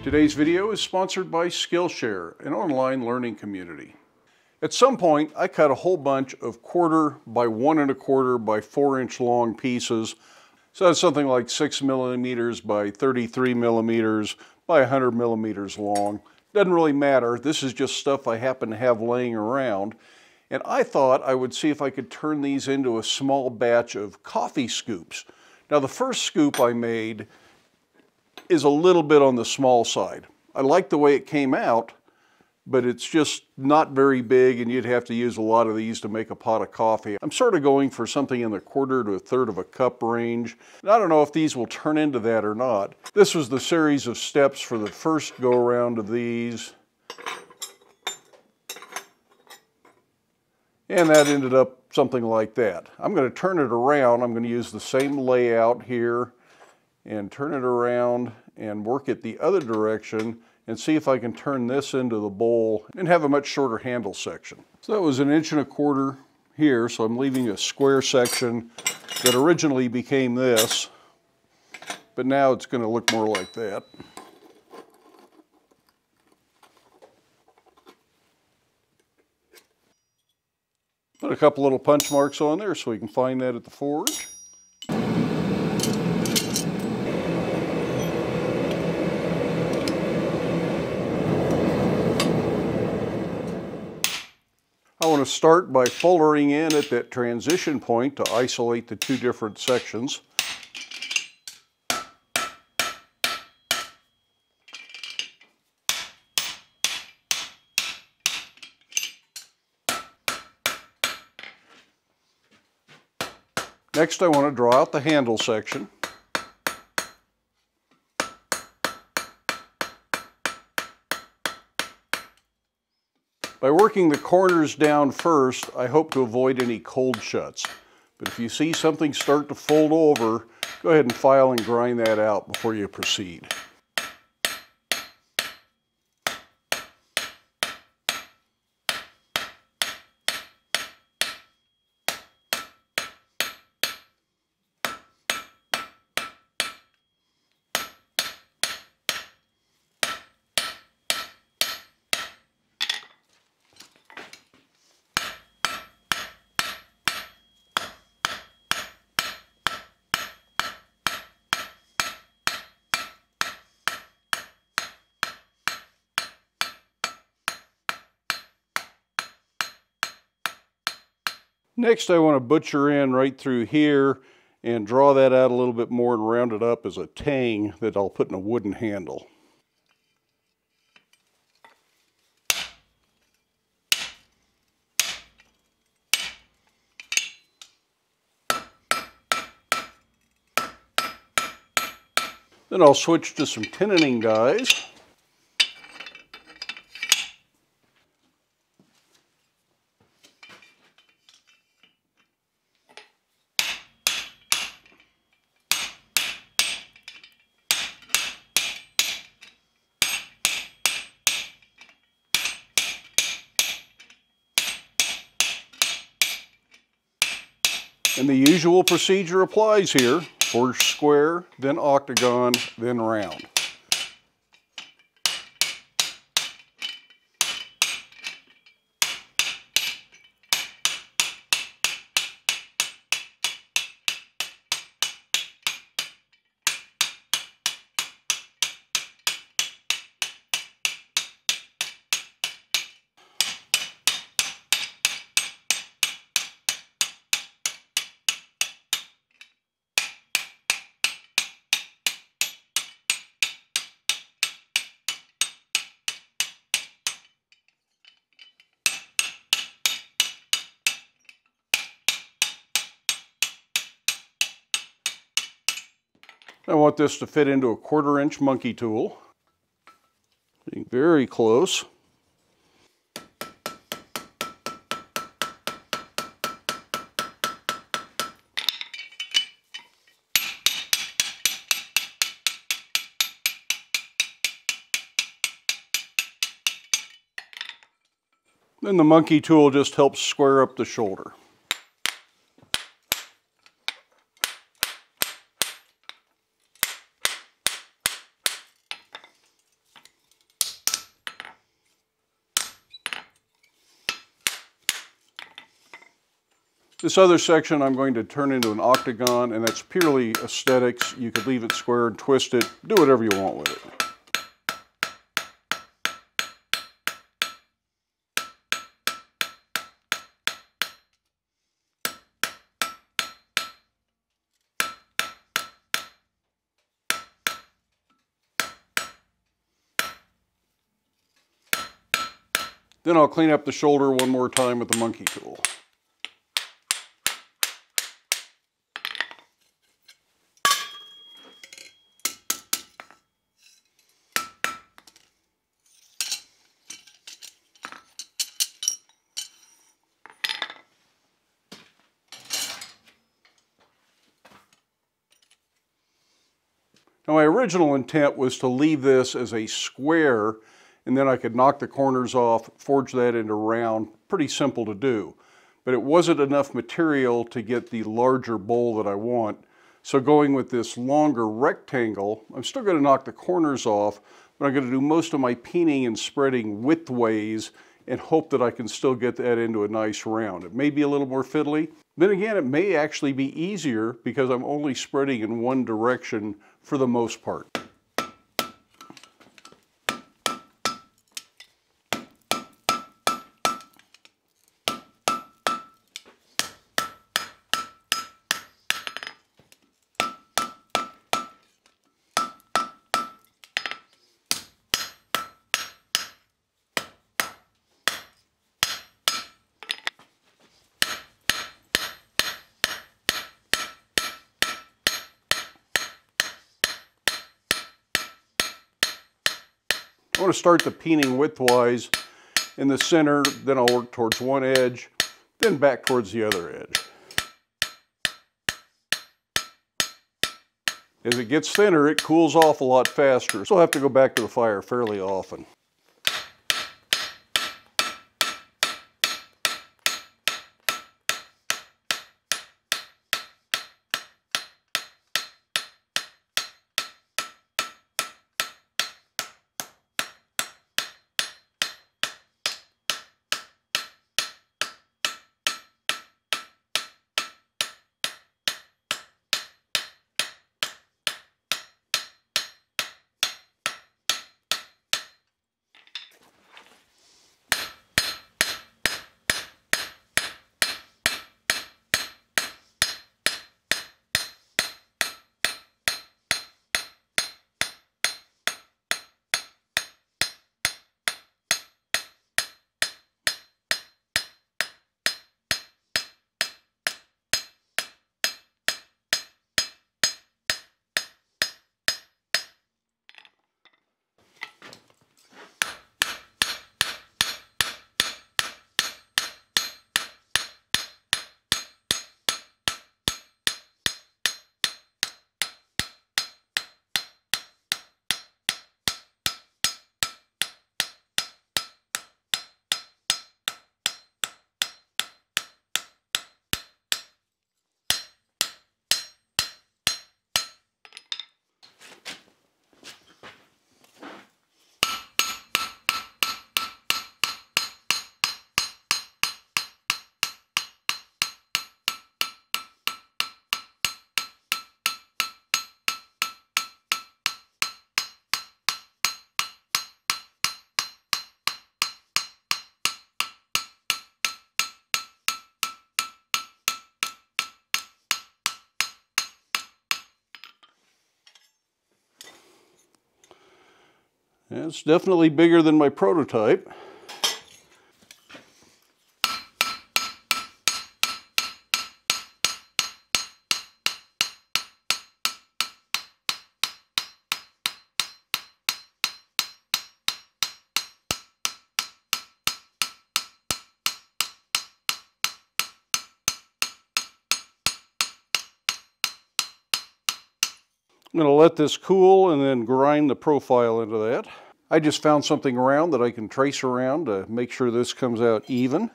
Today's video is sponsored by Skillshare, an online learning community. At some point, I cut a whole bunch of 1/4 by 1 1/4 by 4-inch long pieces. So that's something like 6 millimeters by 33 millimeters by 100 millimeters long. Doesn't really matter. This is just stuff I happen to have laying around. And I thought I would see if I could turn these into a small batch of coffee scoops. Now the first scoop I made is a little bit on the small side. I like the way it came out, but it's just not very big and you'd have to use a lot of these to make a pot of coffee. I'm sort of going for something in the 1/4 to 1/3 of a cup range. And I don't know if these will turn into that or not. This was the series of steps for the first go around of these. And that ended up something like that. I'm going to turn it around. I'm going to use the same layout here and turn it around and work it the other direction and see if I can turn this into the bowl and have a much shorter handle section. So that was 1 1/4 inches here, so I'm leaving a square section that originally became this, but now it's going to look more like that. Put a couple little punch marks on there so we can find that at the forge. I want to start by fullering in at that transition point to isolate the two different sections. Next, I want to draw out the handle section. By working the corners down first, I hope to avoid any cold shuts. But if you see something start to fold over, go ahead and file and grind that out before you proceed. Next, I want to butcher in right through here and draw that out a little bit more and round it up as a tang that I'll put in a wooden handle. Then I'll switch to some tenoning dies. And the usual procedure applies here. First square, then octagon, then round. I want this to fit into a 1/4 inch monkey tool. Getting very close. Then the monkey tool just helps square up the shoulder. This other section I'm going to turn into an octagon, and that's purely aesthetics. You could leave it square and twist it, do whatever you want with it. Then I'll clean up the shoulder one more time with the monkey tool. Now my original intent was to leave this as a square, and then I could knock the corners off, forge that into round. Pretty simple to do. But it wasn't enough material to get the larger bowl that I want. So going with this longer rectangle, I'm still going to knock the corners off, but I'm going to do most of my peening and spreading widthways and hope that I can still get that into a nice round. It may be a little more fiddly. Then again, it may actually be easier because I'm only spreading in one direction for the most part. I want to start the peening widthwise in the center, then I'll work towards one edge, then back towards the other edge. As it gets thinner, it cools off a lot faster, so I'll have to go back to the fire fairly often. It's definitely bigger than my prototype. I'm going to let this cool and then grind the profile into that. I just found something round that I can trace around to make sure this comes out even.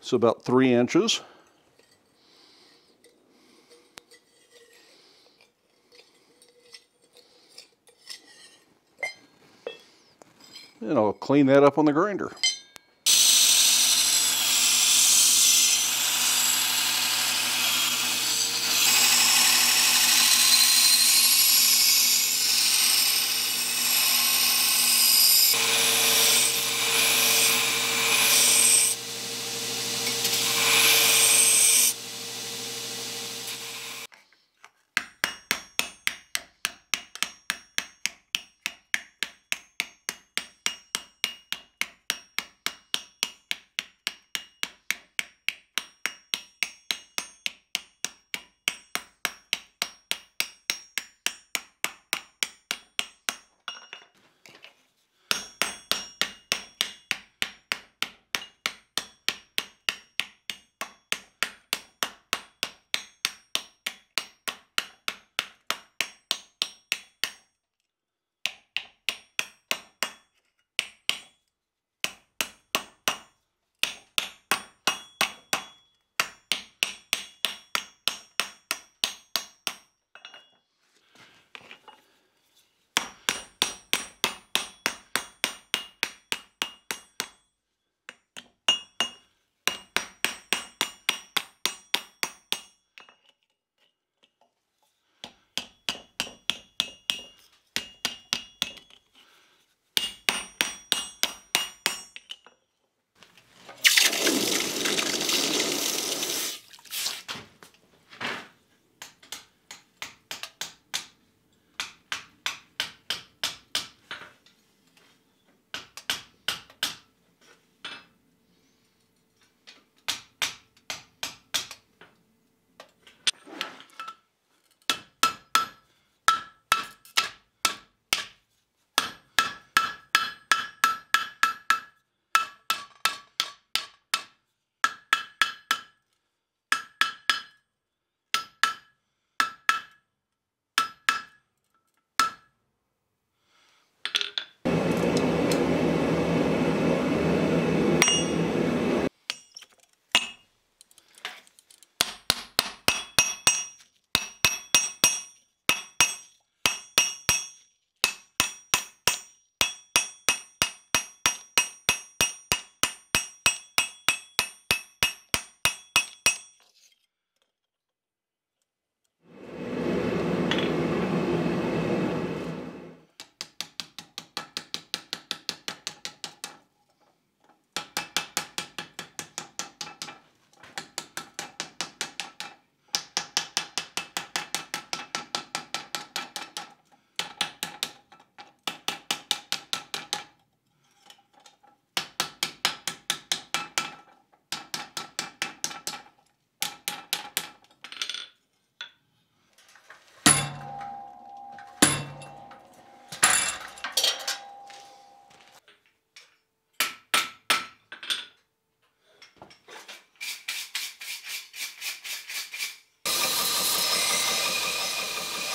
It's about 3 inches. And I'll clean that up on the grinder.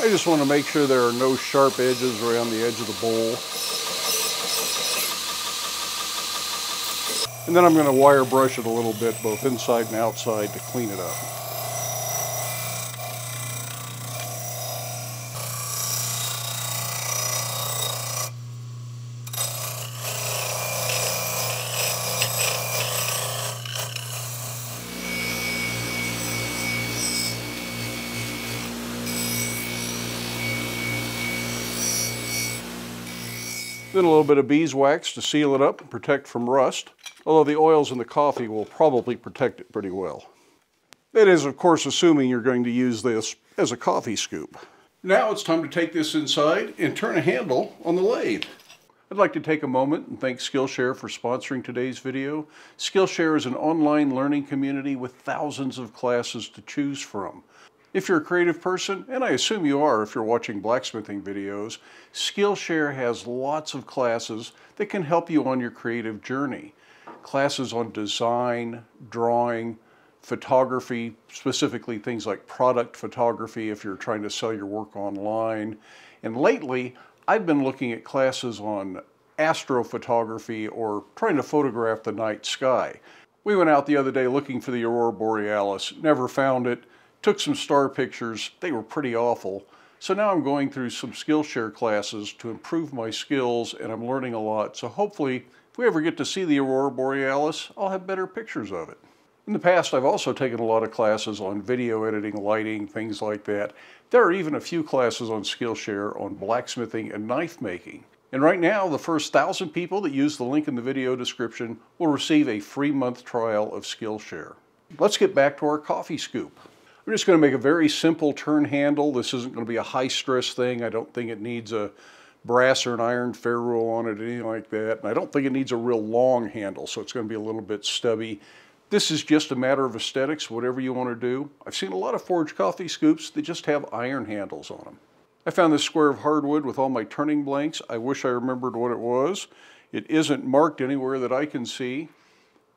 I just want to make sure there are no sharp edges around the edge of the bowl. And then I'm going to wire brush it a little bit, both inside and outside, to clean it up. Then a little bit of beeswax to seal it up and protect from rust, although the oils in the coffee will probably protect it pretty well. That is, of course, assuming you're going to use this as a coffee scoop. Now it's time to take this inside and turn a handle on the lathe. I'd like to take a moment and thank Skillshare for sponsoring today's video. Skillshare is an online learning community with thousands of classes to choose from. If you're a creative person, and I assume you are if you're watching blacksmithing videos, Skillshare has lots of classes that can help you on your creative journey. Classes on design, drawing, photography, specifically things like product photography if you're trying to sell your work online. And lately, I've been looking at classes on astrophotography or trying to photograph the night sky. We went out the other day looking for the aurora borealis, never found it. Took some star pictures, they were pretty awful. So now I'm going through some Skillshare classes to improve my skills, and I'm learning a lot. So hopefully, if we ever get to see the aurora borealis, I'll have better pictures of it. In the past, I've also taken a lot of classes on video editing, lighting, things like that. There are even a few classes on Skillshare on blacksmithing and knife making. And right now, the first 1,000 people that use the link in the video description will receive a free month trial of Skillshare. Let's get back to our coffee scoop. I'm just going to make a very simple turn handle. This isn't going to be a high stress thing. I don't think it needs a brass or an iron ferrule on it or anything like that. And I don't think it needs a real long handle, so it's going to be a little bit stubby. This is just a matter of aesthetics, whatever you want to do. I've seen a lot of forged coffee scoops that just have iron handles on them. I found this square of hardwood with all my turning blanks. I wish I remembered what it was. It isn't marked anywhere that I can see,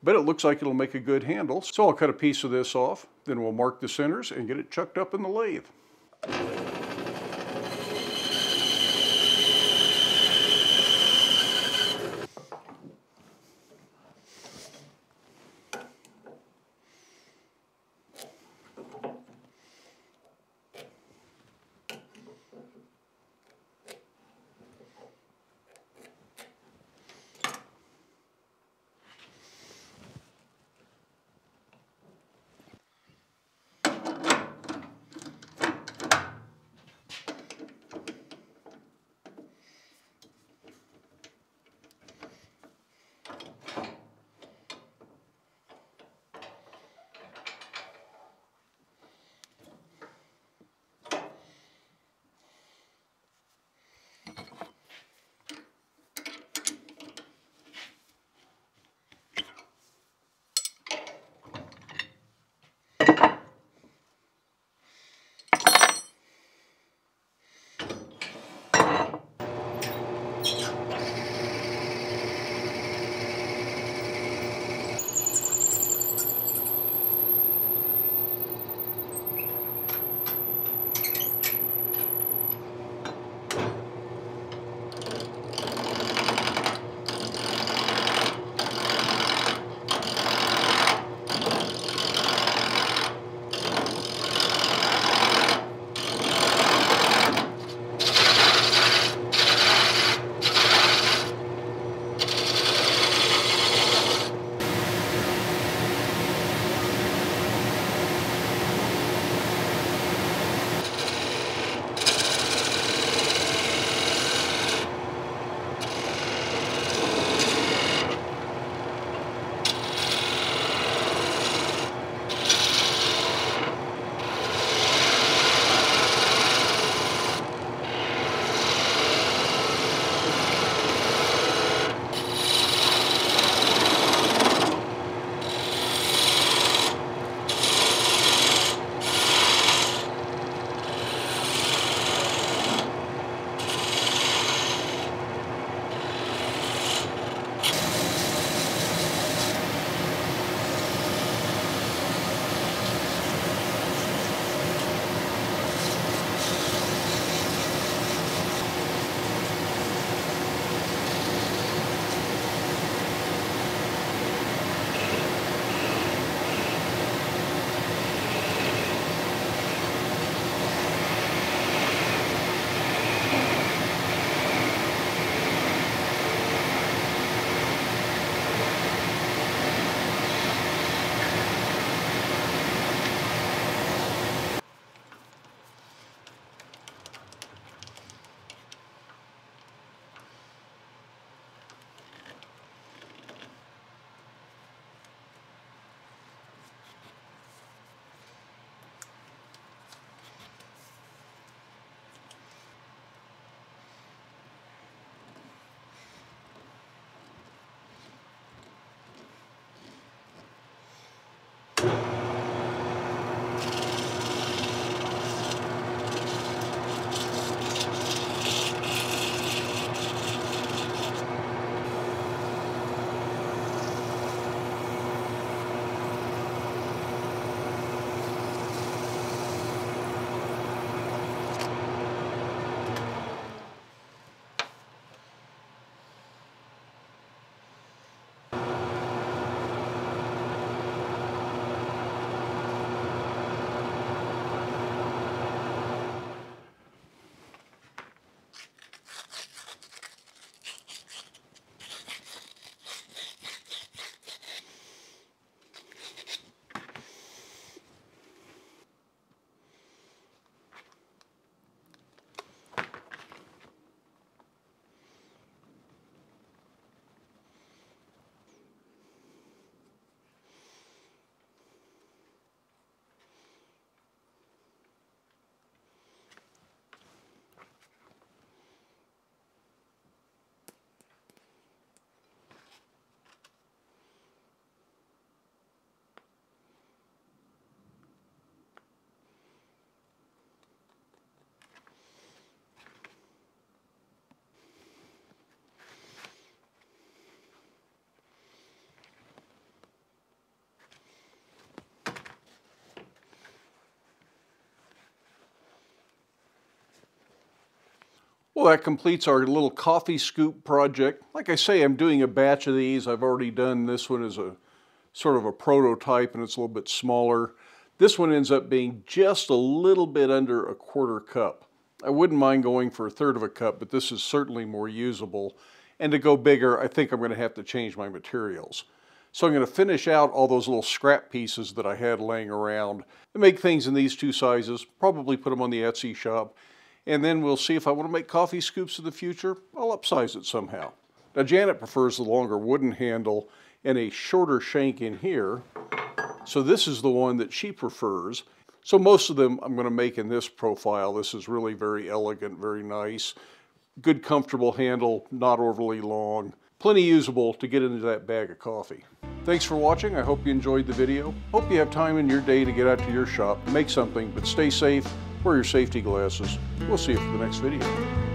but it looks like it'll make a good handle. So I'll cut a piece of this off, then we'll mark the centers and get it chucked up in the lathe. Well, that completes our little coffee scoop project. Like I say, I'm doing a batch of these. I've already done this one as a sort of a prototype, and it's a little bit smaller. This one ends up being just a little bit under a 1/4 cup. I wouldn't mind going for 1/3 of a cup, but this is certainly more usable. And to go bigger, I think I'm going to have to change my materials. So I'm going to finish out all those little scrap pieces that I had laying around and make things in these 2 sizes, probably put them on the Etsy shop. And then we'll see if I want to make coffee scoops in the future. I'll upsize it somehow. Now Janet prefers the longer wooden handle and a shorter shank in here. So this is the one that she prefers. So most of them I'm going to make in this profile. This is really very elegant, very nice. Good comfortable handle, not overly long. Plenty usable to get into that bag of coffee. Thanks for watching. I hope you enjoyed the video. Hope you have time in your day to get out to your shop, make something, but stay safe, wear your safety glasses. We'll see you for the next video.